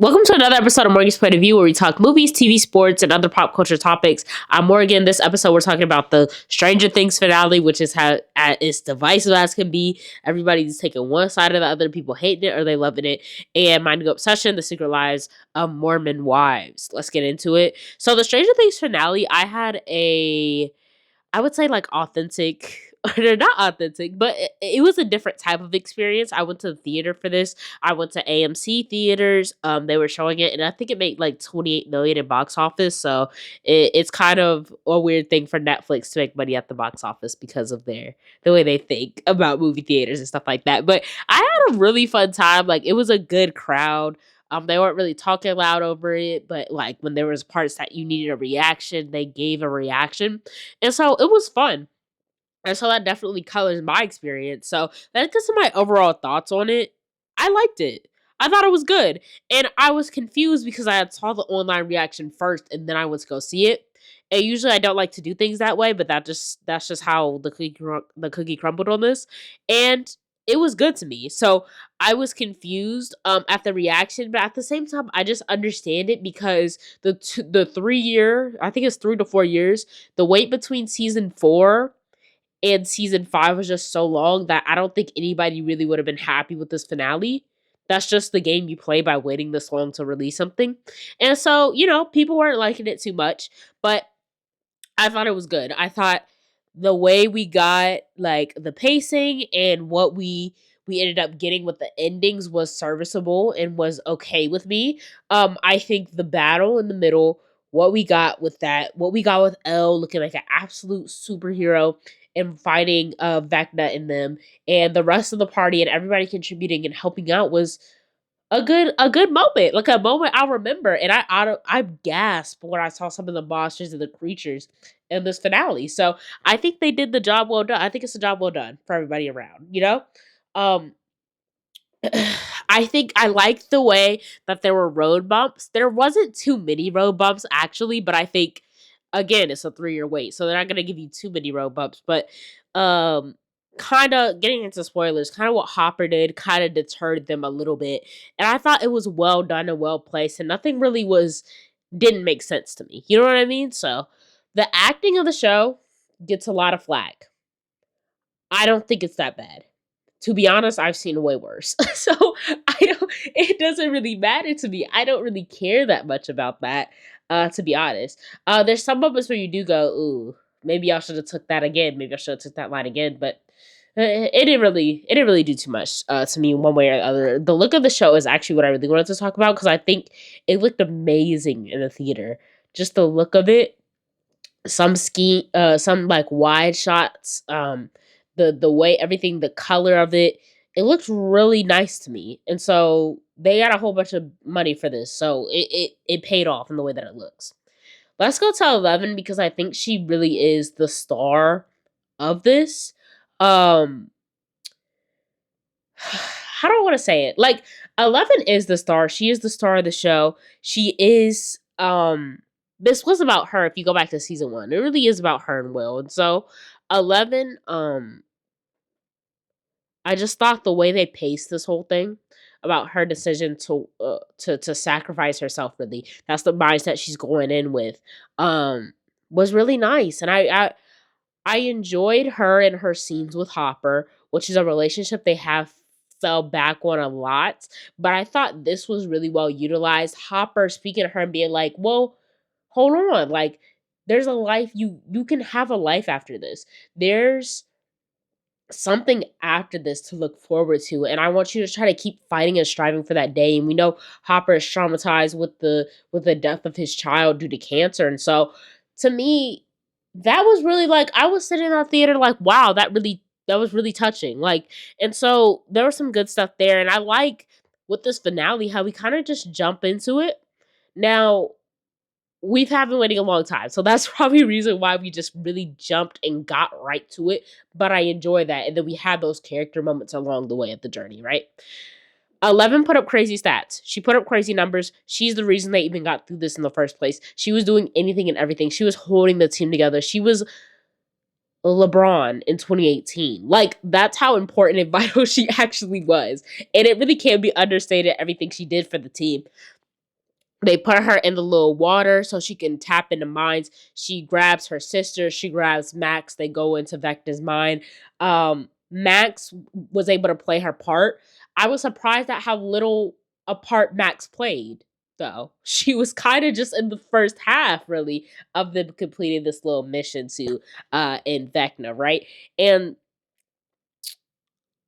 Welcome to another episode of Morgan's Point of View, where we talk movies, TV, sports, and other pop culture topics. I'm Morgan. This episode, we're talking about the Stranger Things finale, which is how as divisive as can be. Everybody's taking one side or the other. People hating it or they loving it. And Minding Obsession, The Secret Lives of Mormon Wives. Let's get into it. So the Stranger Things finale, I would say like authentic. They're not authentic, but it was a different type of experience. I went to the theater for this. I went to AMC theaters. They were showing it, and I think it made like 28 million in box office. So it's kind of a weird thing for Netflix to make money at the box office because of the way they think about movie theaters and stuff like that. But I had a really fun time. Like, it was a good crowd. They weren't really talking loud over it, but like when there was parts that you needed a reaction, they gave a reaction. And so it was fun. And so that definitely colors my experience. So that's just my overall thoughts on it. I liked it. I thought it was good. And I was confused because I had saw the online reaction first and then I went to go see it. And usually I don't like to do things that way, but that's just how the cookie crumbled on this. And it was good to me. So I was confused at the reaction, but at the same time I just understand it because the 3 year, I think it's 3 to 4 years, the wait between season 4 and season 5 was just so long that I don't think anybody really would have been happy with this finale. That's just the game you play by waiting this long to release something. And so, people weren't liking it too much, but I thought it was good. I thought the way we got like the pacing and what we ended up getting with the endings was serviceable and was okay with me. I think the battle in the middle, what we got with Elle looking like an absolute superhero and fighting Vecna and them, and the rest of the party and everybody contributing and helping out was a good moment, like a moment I'll remember. And I gasped when I saw some of the monsters and the creatures in this finale. So I think they did the job well done. I think it's a job well done for everybody around. Um, I think I liked the way that there were road bumps. There wasn't too many road bumps actually, but I think again it's a 3 year wait, so they're not gonna give you too many road bumps. But um kind of getting into spoilers, kind of what Hopper did kind of deterred them a little bit. And I thought it was well done and well placed, and nothing really didn't make sense to me. You know what I mean? So the acting of the show gets a lot of flack. I don't think it's that bad. To be honest, I've seen way worse. So it doesn't really matter to me. I don't really care that much about that, to be honest. There's some moments where you do go, ooh, maybe I should have took that again. Maybe I should have took that line again. But it didn't really do too much to me one way or the other. The look of the show is actually what I really wanted to talk about because I think it looked amazing in the theater. Just the look of it, some like wide shots, the way everything, the color of it looks really nice to me. And so they got a whole bunch of money for this, so it paid off in the way that it looks. Let's go to 11 because I think she really is the star of this. um how do I want to say it? Like, 11 is the star. She is the star of the show. She is this was about her. If you go back to season 1, it really is about her and Will. And so 11, I just thought the way they paced this whole thing about her decision to sacrifice herself, really, that's the mindset she's going in with, was really nice. And I enjoyed her and her scenes with Hopper, which is a relationship they have fell back on a lot. But I thought this was really well utilized. Hopper speaking to her and being like, "Well, hold on, like there's a life, you can have a life after this. There's something after this to look forward to, and I want you to try to keep fighting and striving for that day." And we know Hopper is traumatized with the death of his child due to cancer. And so to me, that was really like, I was sitting in that theater like, wow, that was really touching. Like, and so there was some good stuff there. And I like with this finale how we kind of just jump into it. Now, we've have been waiting a long time. So that's probably a reason why we just really jumped and got right to it. But I enjoy that. And then we had those character moments along the way of the journey, right? 11 put up crazy stats. She put up crazy numbers. She's the reason they even got through this in the first place. She was doing anything and everything. She was holding the team together. She was LeBron in 2018. Like, that's how important and vital she actually was. And it really can't be understated, everything she did for the team. They put her in the little water so she can tap into minds. She grabs her sister. She grabs Max. They go into Vecna's mind. Max was able to play her part. I was surprised at how little a part Max played, though. She was kind of just in the first half, really, of them completing this little mission to in Vecna, right? And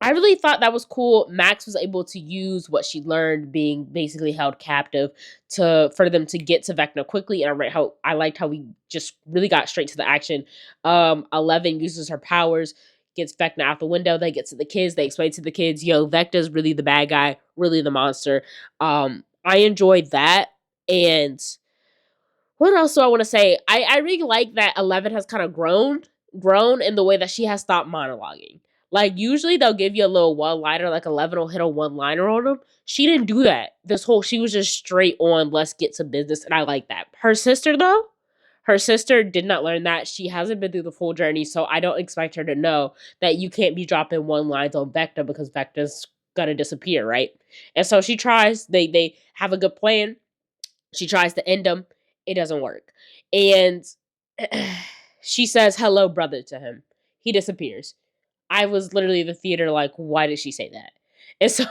I really thought that was cool. Max was able to use what she learned being basically held captive to for them to get to Vecna quickly. And I liked how we just really got straight to the action. 11 uses her powers, gets Vecna out the window. They get to the kids. They explain to the kids, "Yo, Vecna's really the bad guy, really the monster." I enjoyed that. And what else do I want to say? I really like that 11 has kind of grown in the way that she has stopped monologuing. Like usually they'll give you a little one liner, like 11 will hit a one liner on them. She didn't do that. She was just straight on. Let's get to business, and I like that. Her sister though, her sister did not learn that. She hasn't been through the full journey, so I don't expect her to know that you can't be dropping one lines on Vecna because Vecna's gonna disappear, right? And so she tries. They have a good plan. She tries to end him. It doesn't work. And she says, "Hello, brother," to him. He disappears. I was literally in the theater like, why did she say that? And so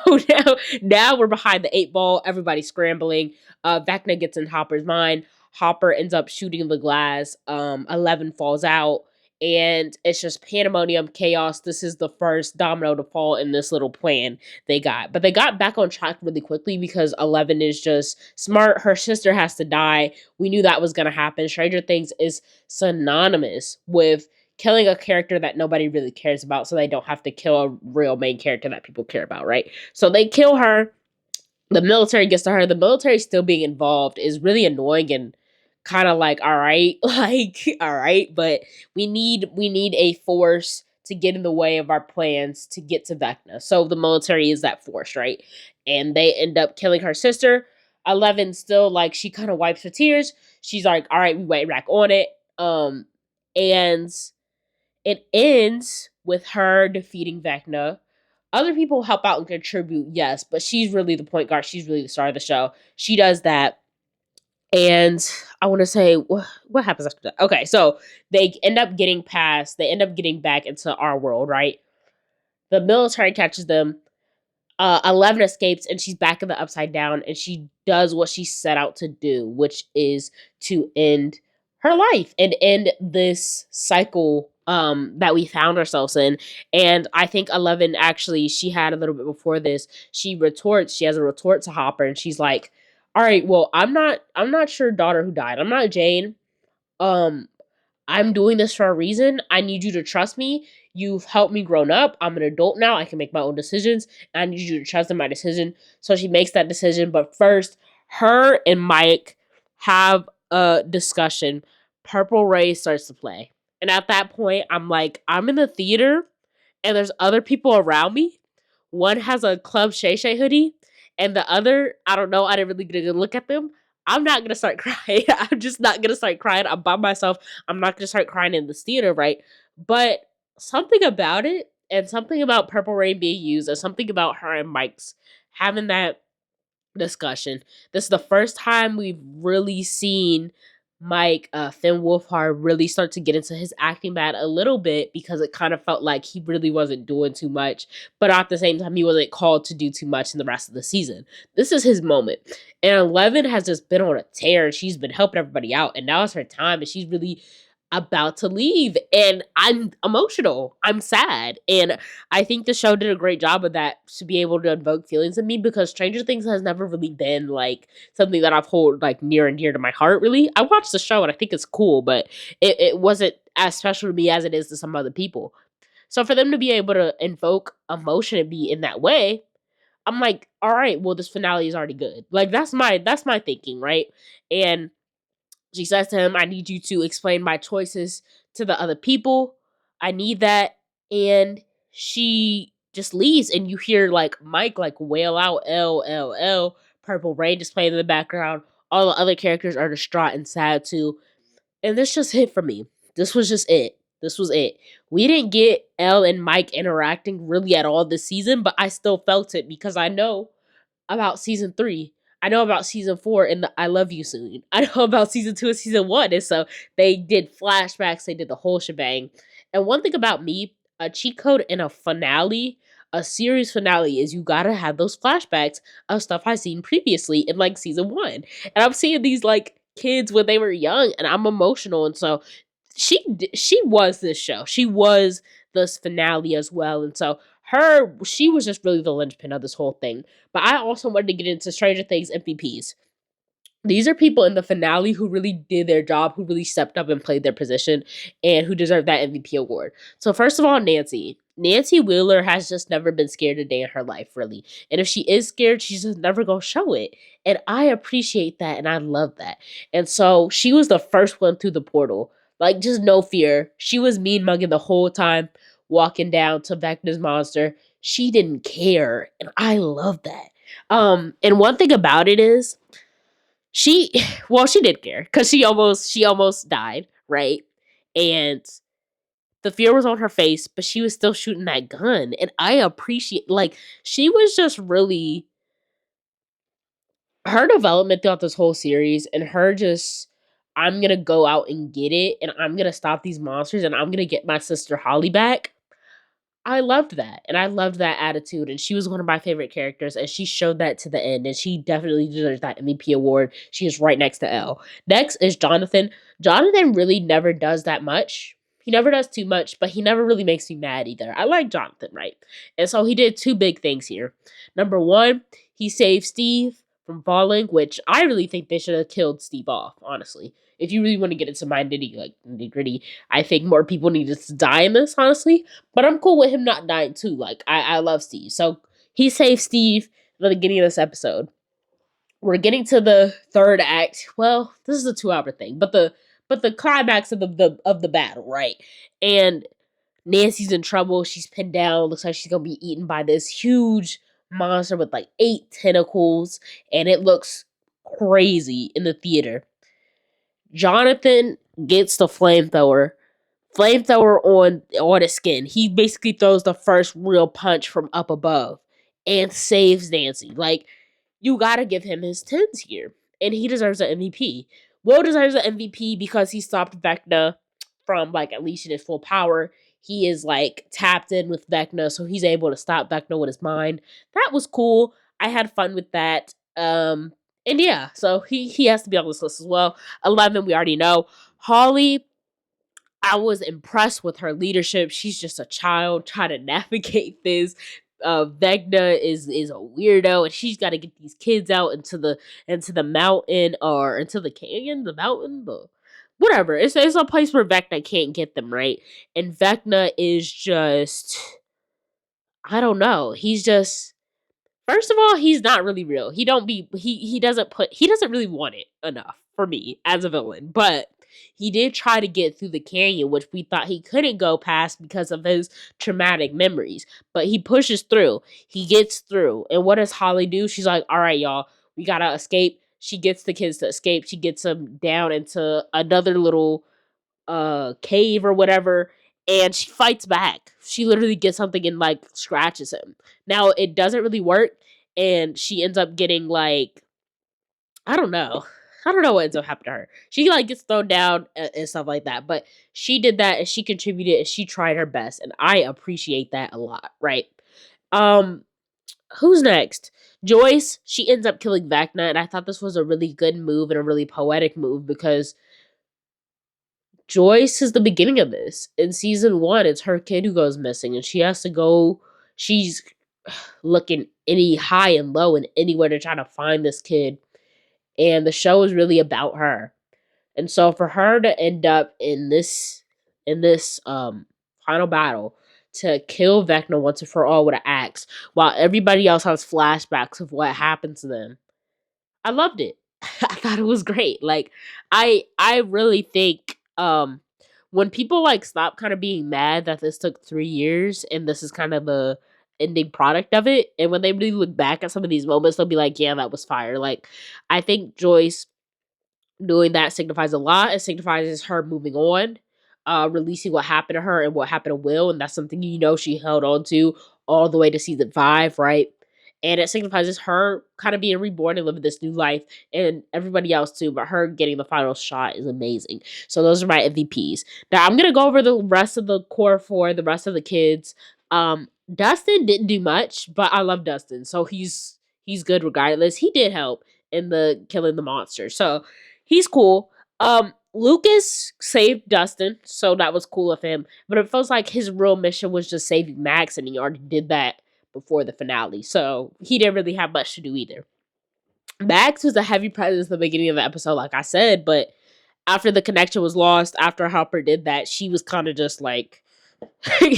now we're behind the eight ball. Everybody's scrambling. Vecna gets in Hopper's mind. Hopper ends up shooting the glass. 11 falls out. And it's just pandemonium, chaos. This is the first domino to fall in this little plan they got. But they got back on track really quickly because 11 is just smart. Her sister has to die. We knew that was going to happen. Stranger Things is synonymous with killing a character that nobody really cares about so they don't have to kill a real main character that people care about, right? So they kill her. The military gets to her. The military still being involved is really annoying and kind of like, all right, like, all right, but we need a force to get in the way of our plans to get to Vecna. So the military is that force, right? And they end up killing her sister. 11 still like she kind of wipes her tears. She's like, all right, we went back on it. And it ends with her defeating Vecna. Other people help out and contribute, yes, but she's really the point guard. She's really the star of the show. She does that. And I want to say, what happens after that? Okay, so they end up getting past, they end up getting back into our world, right? The military catches them. 11 escapes and she's back in the upside down and she does what she set out to do, which is to end her life and end this cycle that we found ourselves in. And I think 11 actually, she had a little bit before this, she has a retort to Hopper and she's like, all right, well, I'm not sure daughter who died. I'm not Jane. Um I'm doing this for a reason. I need you to trust me. You've helped me grown up. I'm an adult now. I can make my own decisions. I need you to trust in my decision. So she makes that decision. But first, her and Mike have a discussion. Purple Ray starts to play. And at that point, I'm like, I'm in the theater and there's other people around me. One has a Club Shay Shay hoodie, and the other, I don't know, I didn't really get a good look at them. I'm not gonna start crying. I'm just not gonna start crying. I'm by myself. I'm not gonna start crying in this theater, right? But something about it, and something about Purple Rain being used, and something about her and Mike's having that discussion. This is the first time we've really seen Mike Finn Wolfhard really start to get into his acting bag a little bit because it kind of felt like he really wasn't doing too much, but at the same time he wasn't called to do too much in the rest of the season. This is his moment. And 11 has just been on a tear. She's been helping everybody out and now it's her time and she's really about to leave and I'm emotional. I'm sad. And I think the show did a great job of that to be able to invoke feelings in me because Stranger Things has never really been like something that I've hold like near and dear to my heart really. I watched the show and I think it's cool, but it wasn't as special to me as it is to some other people. So for them to be able to invoke emotion and be in that way, I'm like, all right, well this finale is already good. Like that's my thinking, right? And she says to him, I need you to explain my choices to the other people. I need that. And she just leaves and you hear like Mike like wail out L. Purple Rain just playing in the background. All the other characters are distraught and sad too. And this just hit for me. This was just it. This was it. We didn't get Elle and Mike interacting really at all this season, but I still felt it because I know about season 3. I know about season 4 and the I Love You Soon. I know about season 2 and season 1. And so they did flashbacks, they did the whole shebang. And one thing about me, a cheat code in a finale, a series finale, is you gotta have those flashbacks of stuff I've seen previously in like season 1. And I'm seeing these like kids when they were young and I'm emotional. And so she was this show. She was this finale as well. And so she was just really the linchpin of this whole thing. But I also wanted to get into Stranger Things MVPs. These are people in the finale who really did their job, who really stepped up and played their position, and who deserved that MVP award. So first of all, Nancy. Nancy Wheeler has just never been scared a day in her life, really. And if she is scared, she's just never gonna show it. And I appreciate that and I love that. And so she was the first one through the portal. Like, just no fear. She was mean mugging the whole time, walking down to Vecna's monster. She didn't care. And I love that. And one thing about it is she well, she did care because she almost died, right? And the fear was on her face, but she was still shooting that gun. And I appreciate like she was just really her development throughout this whole series and her just I'm gonna go out and get it and I'm gonna stop these monsters and I'm gonna get my sister Holly back. I loved that, and I loved that attitude, and she was one of my favorite characters, and she showed that to the end, and she definitely deserves that MVP award. She is right next to Elle. Next is Jonathan. Jonathan really never does that much. He never does too much, but he never really makes me mad either. I like Jonathan, right? And so he did two big things here. Number one, he saved Steve from falling, which I really think they should have killed Steve off, honestly. If you really want to get into my nitty gritty, I think more people needed to die in this, honestly. But I'm cool with him not dying too. Like I love Steve. So he saved Steve at the beginning of this episode. We're getting to the third act. Well, this is a 2-hour thing, but the climax of the battle, right? And Nancy's in trouble. She's pinned down. Looks like she's gonna be eaten by this huge monster with like 8 tentacles, and it looks crazy in the theater. Jonathan gets the flamethrower on his skin. He basically throws the first real punch from up above and saves Nancy. Like, you gotta give him his tens here. And he deserves an MVP. Will deserves an MVP because he stopped Vecna from like unleashing his full power. He is like tapped in with Vecna, so he's able to stop Vecna with his mind. That was cool. I had fun with that. And yeah, so he has to be on this list as well. 11, we already know. Holly, I was impressed with her leadership. She's just a child trying to navigate this. Vecna is a weirdo, and she's got to get these kids out into the mountain or into the canyon, the mountain, the whatever. It's a place where Vecna can't get them right, and Vecna is just I don't know. He's just first of all, he's not really real. He doesn't really want it enough for me as a villain. But he did try to get through the canyon, which we thought he couldn't go past because of his traumatic memories. But he pushes through. He gets through. And what does Holly do? She's like, all right, y'all, we gotta escape. She gets the kids to escape. She gets them down into another little cave or whatever, and she fights back. She literally gets something and like scratches him. Now it doesn't really work, and she ends up getting like I don't know. I don't know what ends up happening to her. She like gets thrown down and stuff like that. But she did that and she contributed and she tried her best. And I appreciate that a lot, right? Um, who's next? Joyce, she ends up killing Vecna, and I thought this was a really good move and a really poetic move because Joyce is the beginning of this. In season 1, it's her kid who goes missing, and she has to go. She's looking any high and low and anywhere to try to find this kid, and the show is really about her. And so for her to end up in this final battle to kill Vecna once and for all with an axe, while everybody else has flashbacks of what happened to them, I loved it. I thought it was great. Like I really think when people like stop kind of being mad that this took 3 years and this is kind of the ending product of it, and when they really look back at some of these moments, they'll be like, yeah, that was fire. Like I think Joyce doing that signifies a lot. It signifies her moving on, releasing what happened to her and what happened to Will, and that's something she held on to all the way to season 5, right? and it signifies her kind of being reborn and living this new life, and everybody else too. But her getting the final shot is amazing. So those are my MVPs. Now I'm gonna go over the rest of the core four, the rest of the kids. Dustin didn't do much, but I love Dustin, so he's good regardless. He did help in the killing the monster, so he's cool. Lucas saved Dustin, so that was cool of him. But it feels like his real mission was just saving Max, and he already did that before the finale, so he didn't really have much to do either. Max was a heavy presence at the beginning of the episode, like I said, but after the connection was lost, after Hopper did that, she was kind of just like,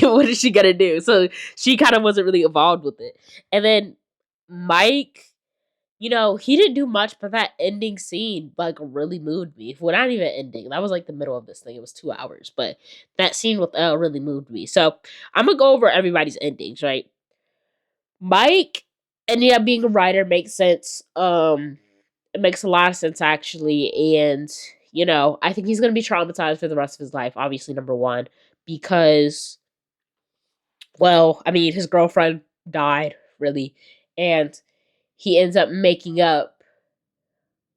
what is she gonna do? So she kind of wasn't really involved with it. And then Mike, he didn't do much, but that ending scene like really moved me. Well, not even ending. That was like the middle of this thing. It was 2 hours, but that scene with Elle really moved me. So I'm gonna go over everybody's endings, right? Mike ended up being a writer makes sense. It makes a lot of sense actually, and I think he's gonna be traumatized for the rest of his life. Obviously, number one, because well, I mean, his girlfriend died really, and he ends up making up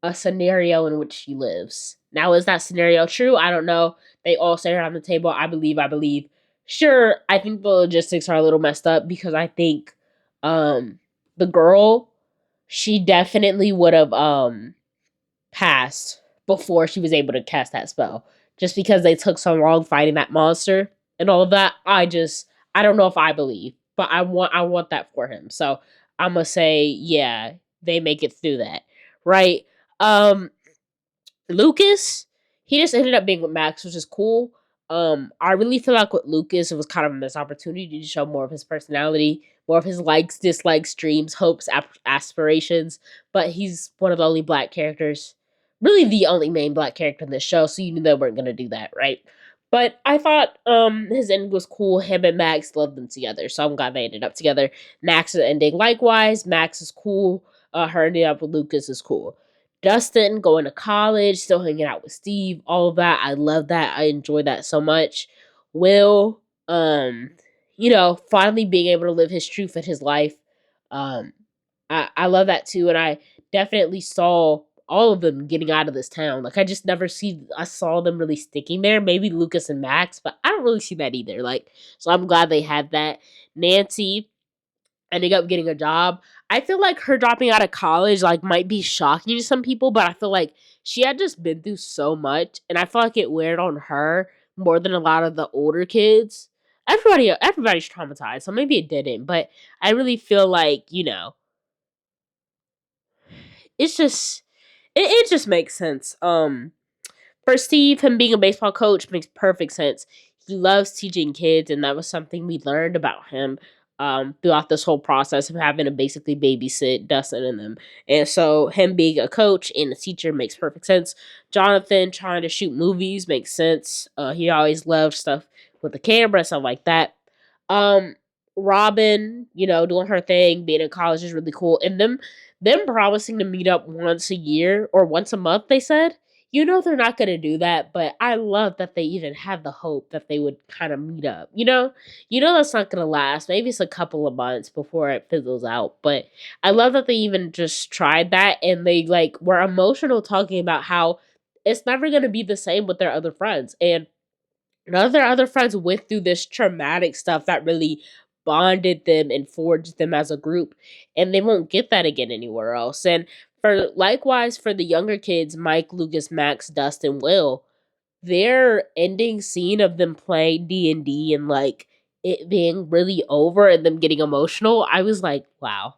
a scenario in which she lives. Now, is that scenario true? I don't know. They all say around the table, I believe, I believe. Sure, I think the logistics are a little messed up because I think the girl, she definitely would have passed before she was able to cast that spell. Just because they took so long fighting that monster and all of that. I don't know if I believe, but I want that for him. So I'm gonna say, yeah, they make it through that. Right? Um Lucas, he just ended up being with Max, which is cool. I really feel like with Lucas, it was kind of a missed opportunity to show more of his personality, more of his likes, dislikes, dreams, hopes, aspirations. But he's one of the only black characters, really the only main black character in this show, so you knew they weren't gonna do that, right? But I thought his ending was cool. Him and Max loved them together, so I'm glad they ended up together. Max's ending likewise. Max is cool. Her ending up with Lucas is cool. Dustin going to college, still hanging out with Steve, all of that. I love that. I enjoy that so much. Will, finally being able to live his truth in his life. Um, I love that too, and I definitely saw all of them getting out of this town. Like I saw them really sticking there. Maybe Lucas and Max, but I don't really see that either. Like, so I'm glad they had that. Nancy ending up getting a job. I feel like her dropping out of college like might be shocking to some people, but I feel like she had just been through so much, and I feel like it weighed on her more than a lot of the older kids. Everybody's traumatized, so maybe it didn't, but I really feel like it's just it just makes sense. For Steve, him being a baseball coach makes perfect sense. He loves teaching kids, and that was something we learned about him throughout this whole process of having to basically babysit Dustin and them. And so, him being a coach and a teacher makes perfect sense. Jonathan trying to shoot movies makes sense. He always loved stuff with the camera, stuff like that. Um, Robin, doing her thing, being in college is really cool. And them promising to meet up once a year or once a month, they said. They're not going to do that, but I love that they even had the hope that they would kind of meet up. That's not going to last. Maybe it's a couple of months before it fizzles out, but I love that they even just tried that, and they like were emotional talking about how it's never going to be the same with their other friends. And none of their other friends went through this traumatic stuff that really bonded them and forged them as a group, and they won't get that again anywhere else. And likewise for the younger kids, Mike, Lucas, Max, Dustin, Will, their ending scene of them playing D&D and like it being really over and them getting emotional, I was like, wow,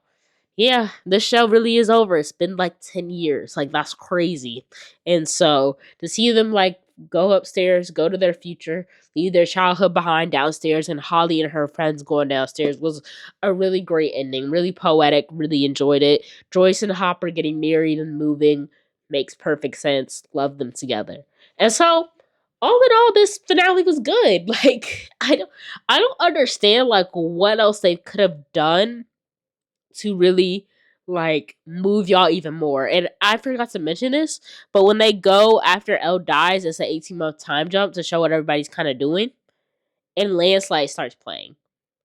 yeah, the show really is over. It's been like 10 years. Like, that's crazy. And so to see them like go upstairs, go to their future, leave their childhood behind downstairs, and Holly and her friends going downstairs was a really great ending. Really poetic. Really enjoyed it. Joyce and Hopper getting married and moving makes perfect sense. Love them together. And so all in all, this finale was good. Like, I don't understand like what else they could have done to really like move y'all even more. And I forgot to mention this, but when they go after Elle dies, it's an 18-month time jump to show what everybody's kind of doing. And Landslide starts playing.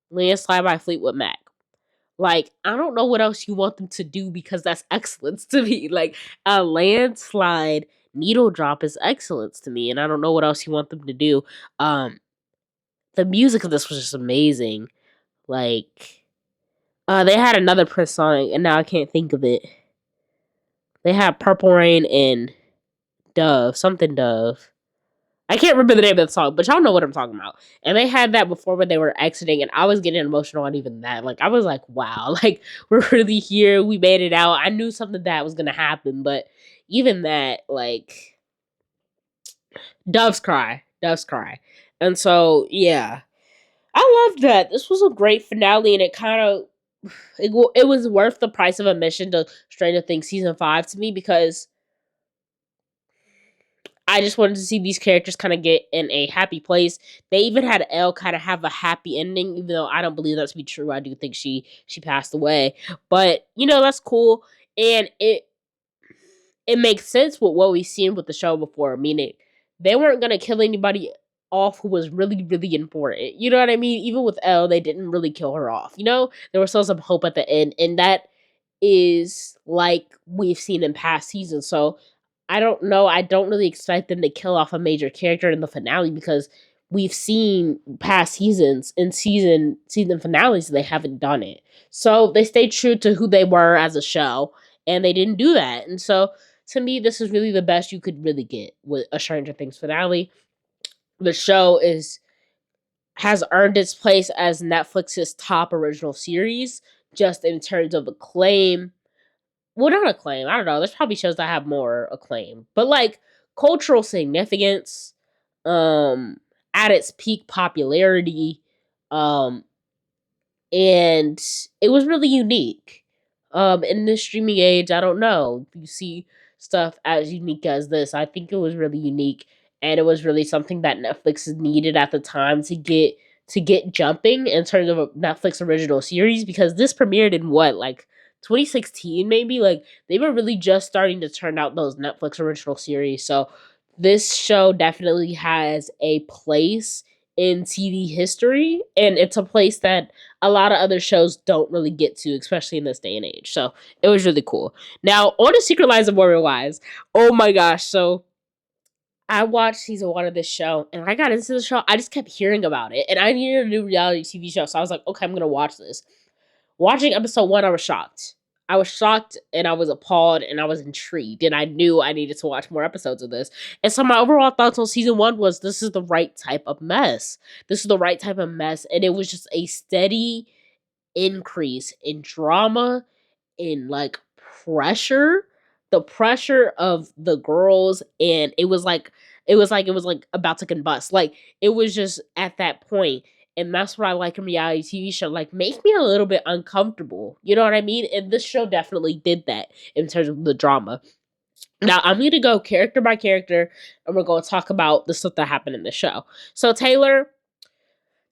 Landslide by Fleetwood Mac. Like, I don't know what else you want them to do because that's excellence to me. Like, a landslide needle drop is excellence to me, and I don't know what else you want them to do. Um, the music of this was just amazing. Like, they had another Prince song, and now I can't think of it. They had Purple Rain and Dove, something Dove. I can't remember the name of the song, but y'all know what I'm talking about. And they had that before when they were exiting, and I was getting emotional on even that. Like, I was like, wow, like, we're really here. We made it out. I knew something that was going to happen, but even that, like, doves cry. Doves cry. And so, yeah. I loved that. This was a great finale, and it kind of it was worth the price of admission to Stranger Things season 5 to me because I just wanted to see these characters kind of get in a happy place. They even had Elle kind of have a happy ending, even though I don't believe that to be true. I do think she passed away, but that's cool, and it makes sense with what we've seen with the show before. Meaning, they weren't gonna kill anybody off who was really really important. You know what I mean? Even with Elle, they didn't really kill her off. There was still some hope at the end, and that is like we've seen in past seasons. So I don't know. I don't really expect them to kill off a major character in the finale because we've seen past seasons and season finales they haven't done it. So they stayed true to who they were as a show and they didn't do that. And so to me this is really the best you could really get with a Stranger Things finale. The show is has earned its place as Netflix's top original series just in terms of acclaim. Well, not acclaim. I don't know. There's probably shows that have more acclaim, but like cultural significance, um, at its peak popularity, um, and it was really unique. In this streaming age, I don't know. You see stuff as unique as this. I think it was really unique, and it was really something that Netflix needed at the time to get jumping in terms of a Netflix original series because this premiered in what, like 2016 maybe. Like they were really just starting to turn out those Netflix original series. So this show definitely has a place in TV history, and it's a place that a lot of other shows don't really get to, especially in this day and age. So it was really cool. Now, on to Secret Lives of Mormon Wives. Oh my gosh. So I watched season 1 of this show and I got into the show. I just kept hearing about it and I needed a new reality TV show. So I was like, okay, I'm going to watch this. Watching episode 1, I was shocked. I was shocked and I was appalled and I was intrigued and I knew I needed to watch more episodes of this. And so my overall thoughts on season 1 was this is the right type of mess. This is the right type of mess. And it was just a steady increase in drama, in like pressure, the pressure of the girls, and it was like about to combust. Like it was just at that point, and that's what I like in reality TV show. Like make me a little bit uncomfortable. You know what I mean? And this show definitely did that in terms of the drama. Now I'm gonna go character by character, and we're gonna talk about the stuff that happened in the show. So Taylor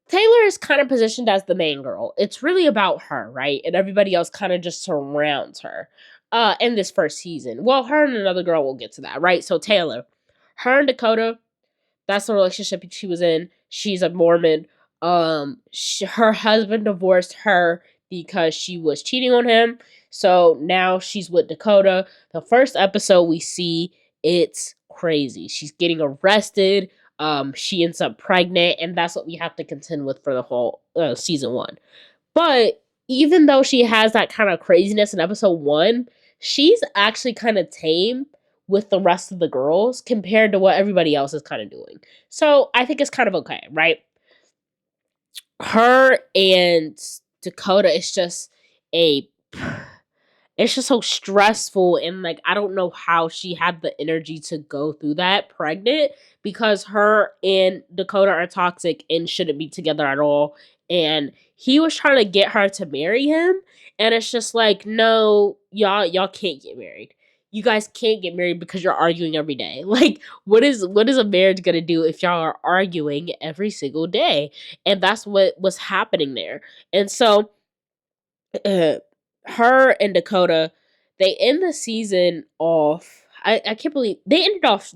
is kind of positioned as the main girl. It's really about her, right? And everybody else kind of just surrounds her. In this first season. Well, her and another girl will get to that, right? So Taylor, her and Dakota, that's the relationship she was in. She's a Mormon. Her husband divorced her because she was cheating on him. So now she's with Dakota. The first episode we see, it's crazy. She's getting arrested. She ends up pregnant, and that's what we have to contend with for the whole season 1. But even though she has that kind of craziness in episode 1, she's actually kind of tame with the rest of the girls compared to what everybody else is kind of doing. So I think it's kind of okay, right? Her and Dakota is just a it's just so stressful, and like I don't know how she had the energy to go through that pregnant because her and Dakota are toxic and shouldn't be together at all. And he was trying to get her to marry him, and it's just like, no, y'all can't get married. You guys can't get married because you're arguing every day. Like what is a marriage gonna do if y'all are arguing every single day? And that's what was happening there. And so uh, her and Dakota, they end the season off. I can't believe they ended off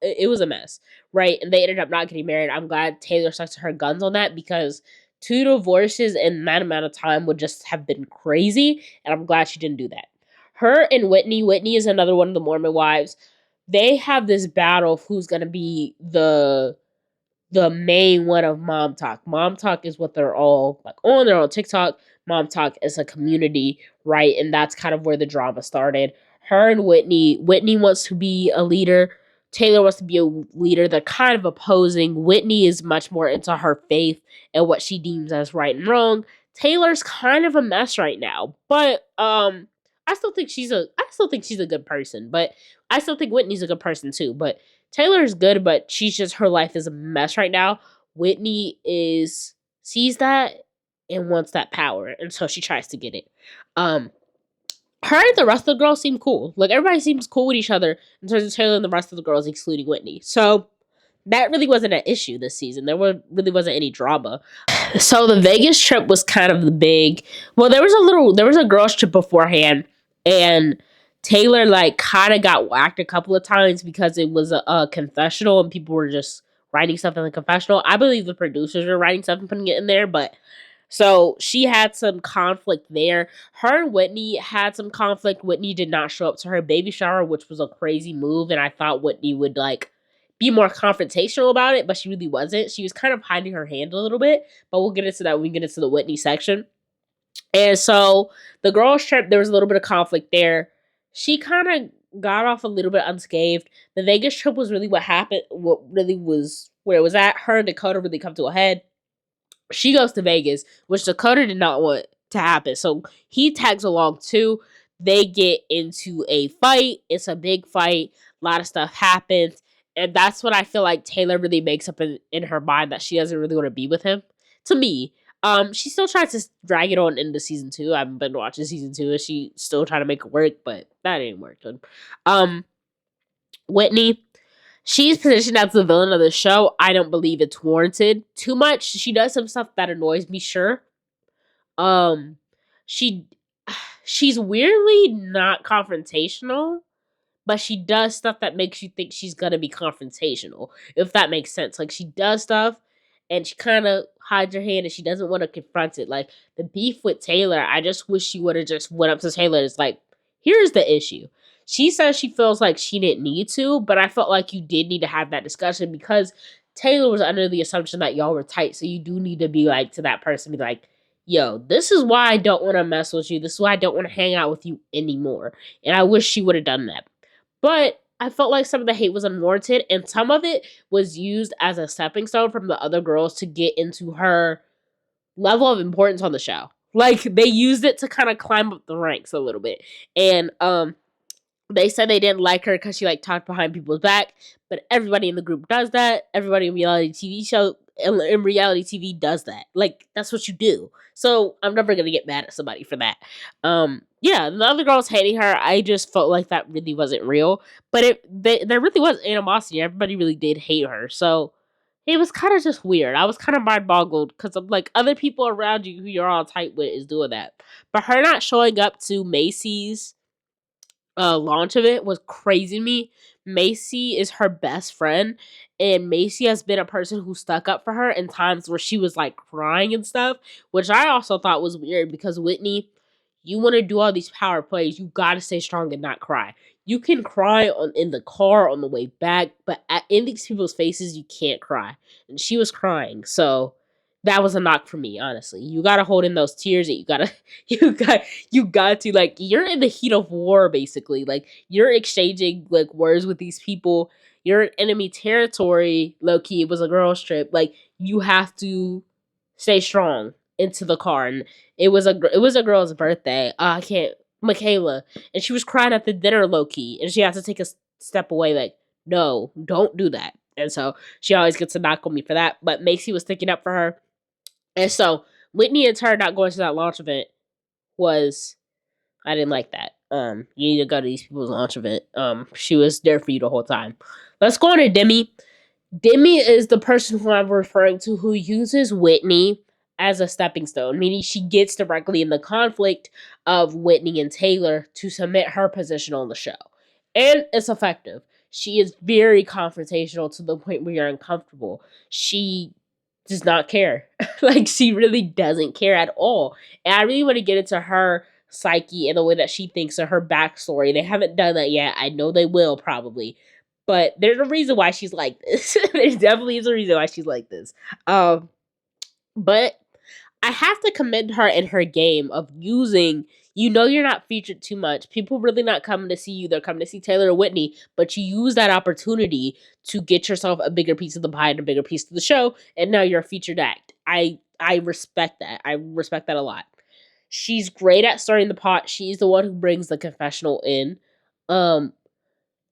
it was a mess, right? And they ended up not getting married. I'm glad Taylor stuck to her guns on that because 2 divorces in that amount of time would just have been crazy, and I'm glad she didn't do that. Her and Whitney is another one of the Mormon wives. They have this battle of who's gonna be the main one of Mom Talk. Mom Talk is what they're all like on. They're on TikTok. Mom Talk is a community, right? And that's kind of where the drama started. Her and Whitney wants to be a leader. Taylor wants to be a leader. They're kind of opposing. Whitney is much more into her faith and what she deems as right and wrong. Taylor's kind of a mess right now, but I still think she's a good person, but I still think Whitney's a good person too. But Taylor's good, but she's just her life is a mess right now. Whitney is sees that and wants that power, and so she tries to get it. Um, her and the rest of the girls seem cool. Like everybody seems cool with each other in terms of Taylor and the rest of the girls, excluding Whitney. So that really wasn't an issue this season. Really wasn't any drama. So the Vegas trip was kind of the big. Well, there was a girls trip beforehand, and Taylor like kind of got whacked a couple of times because it was a confessional and people were just writing stuff in the confessional. I believe the producers were writing stuff and putting it in there, but so she had some conflict there. Her and Whitney had some conflict. Whitney did not show up to her baby shower, which was a crazy move, and I thought Whitney would like be more confrontational about it, but she really wasn't. She was kind of hiding her hand a little bit, but we'll get into that when we get into the Whitney section. And so the girls' trip, there was a little bit of conflict there. She kind of got off a little bit unscathed. The Vegas trip was really what happened, what really was where it was at. Her and Dakota really come to a head. She goes to Vegas, which Dakota did not want to happen. So he tags along too. They get into a fight. It's a big fight. A lot of stuff happens. And that's when I feel like Taylor really makes up in her mind that she doesn't really want to be with him. To me. She still tries to drag it on into season 2. I haven't been watching season 2 and she still trying to make it work, but that ain't working. Whitney, she's positioned as the villain of the show. I don't believe it's warranted too much. She does some stuff that annoys me, sure. Um, she she's weirdly not confrontational, but she does stuff that makes you think she's gonna be confrontational, if that makes sense. Like she does stuff and she kind of hides her hand and she doesn't want to confront it. Like the beef with Taylor, I just wish she would have just went up to Taylor and it's like, here's the issue. She says she feels like she didn't need to, but I felt like you did need to have that discussion because Taylor was under the assumption that y'all were tight. So you do need to be like to that person, be like, yo, this is why I don't want to mess with you. This is why I don't want to hang out with you anymore. And I wish she would have done that. But I felt like some of the hate was unwarranted, and some of it was used as a stepping stone from the other girls to get into her level of importance on the show. Like they used it to kind of climb up the ranks a little bit. And they said they didn't like her because she like talked behind people's back, but everybody in the group does that. Everybody in reality TV does that. Like that's what you do. So I'm never gonna get mad at somebody for that. Yeah, the other girls hating her, I just felt like that really wasn't real. But there really was animosity. Everybody really did hate her. So it was kind of just weird. I was kind of mind boggled because I'm like other people around you who you're all tight with is doing that, but her not showing up to Macy's launch of it was crazy to me. Macy is her best friend, and Macy has been a person who stuck up for her in times where she was like crying and stuff, which I also thought was weird because Whitney, you want to do all these power plays, you got to stay strong and not cry. You can cry in the car on the way back, but in these people's faces, you can't cry. And she was crying, so that was a knock for me, honestly. You gotta hold in those tears and you got you got to like you're in the heat of war basically. Like you're exchanging like words with these people. You're in enemy territory, low key, it was a girls trip. Like you have to stay strong into the car. And it was a girl's birthday. I can't Michaela. And she was crying at the dinner low key. And she had to take a step away, like, no, don't do that. And so she always gets a knock on me for that. But Macy was sticking up for her. And so Whitney and her not going to that launch event was I didn't like that. You need to go to these people's launch event. She was there for you the whole time. Let's go on to Demi. Demi is the person who I'm referring to who uses Whitney as a stepping stone, meaning she gets directly in the conflict of Whitney and Taylor to submit her position on the show. And it's effective. She is very confrontational to the point where you're uncomfortable. She does not care. Like, she really doesn't care at all. And I really want to get into her psyche and the way that she thinks and her backstory. They haven't done that yet. I know they will probably. But there's a reason why she's like this. There definitely is a reason why she's like this. Um, but I have to commend her in her game of using. You're not featured too much. People really not coming to see you. They're coming to see Taylor or Whitney, but you use that opportunity to get yourself a bigger piece of the pie and a bigger piece of the show, and now you're a featured act. I respect that. I respect that a lot. She's great at stirring the pot. She's the one who brings the confessional in. Um,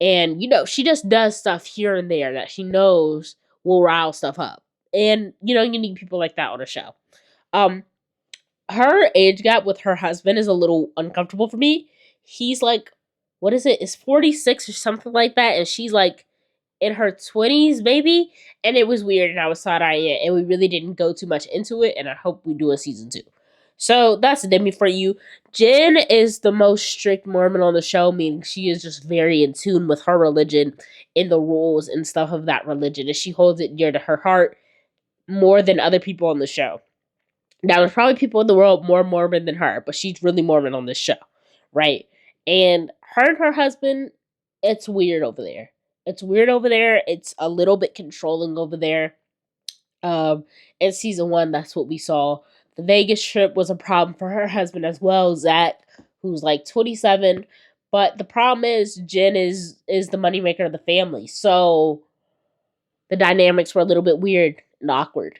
and she just does stuff here and there that she knows will rile stuff up. And you need people like that on a show. Um, her age gap with her husband is a little uncomfortable for me. He's like, what is it? It's 46 or something like that, and she's like in her 20s, maybe. And it was weird, and I was side eyeing it, and we really didn't go too much into it. And I hope we do a season 2. So that's Demi for you. Jen is the most strict Mormon on the show, meaning she is just very in tune with her religion and the rules and stuff of that religion, and she holds it dear to her heart more than other people on the show. Now, there's probably people in the world more Mormon than her, but she's really Mormon on this show, right? And her husband, it's weird over there. It's weird over there. It's a little bit controlling over there. In season 1, that's what we saw. The Vegas trip was a problem for her husband as well, Zach, who's like 27. But the problem is Jen is the moneymaker of the family. So the dynamics were a little bit weird and awkward.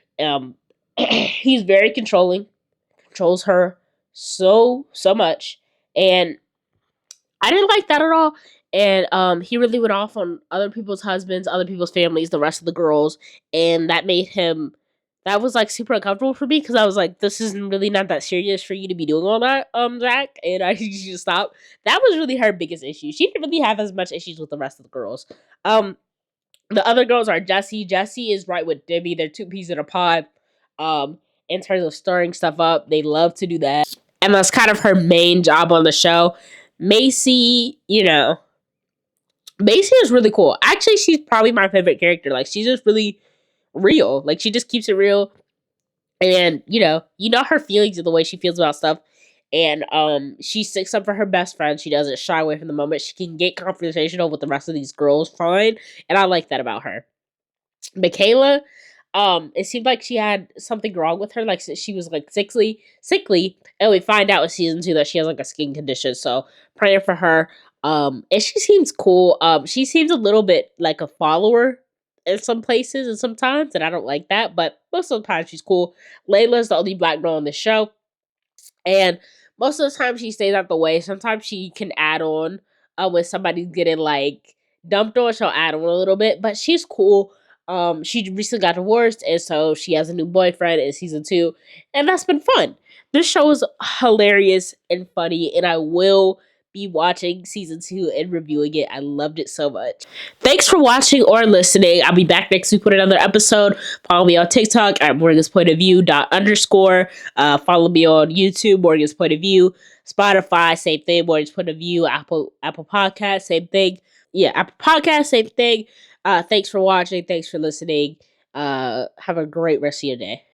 He's very controls her so much, and I didn't like that at all. And he really went off on other people's husbands, other people's families, the rest of the girls, and that was like super uncomfortable for me because I was like, this is really not that serious for you to be doing all that, Zach, and I need you to stop. That was really her biggest issue. She didn't really have as much issues with the rest of the girls. The other girls are Jessie. Jessie is right with Debbie. They're two peas in a pod. In terms of stirring stuff up, they love to do that, and that's kind of her main job on the show. Macy, Macy is really cool. Actually, she's probably my favorite character. Like, she's just really real. Like, she just keeps it real, and her feelings and the way she feels about stuff. And she sticks up for her best friend. She doesn't shy away from the moment. She can get confrontational with the rest of these girls fine, and I like that about her. Michaela, it seemed like she had something wrong with her, like she was like sickly, and we find out in season 2 that she has like a skin condition. So praying for her. And she seems cool. She seems a little bit like a follower in some places and sometimes, and I don't like that, but most of the time she's cool. Layla's the only black girl on the show. And most of the time she stays out the way. Sometimes she can add on when somebody's getting like dumped on, she'll add on a little bit. But she's cool. She recently got divorced, and so she has a new boyfriend in season 2, and that's been fun. This show is hilarious and funny, and I will be watching season 2 and reviewing it. I loved it so much. Thanks for watching or listening. I'll be back next week with another episode. Follow me on TikTok at Morgan's Point of View _. Follow me on YouTube, Morgan's Point of View. Spotify, same thing, Morgan's Point of View. Apple Podcast, same thing. Yeah, Apple Podcast, same thing. Thanks for watching. Thanks for listening. Have a great rest of your day.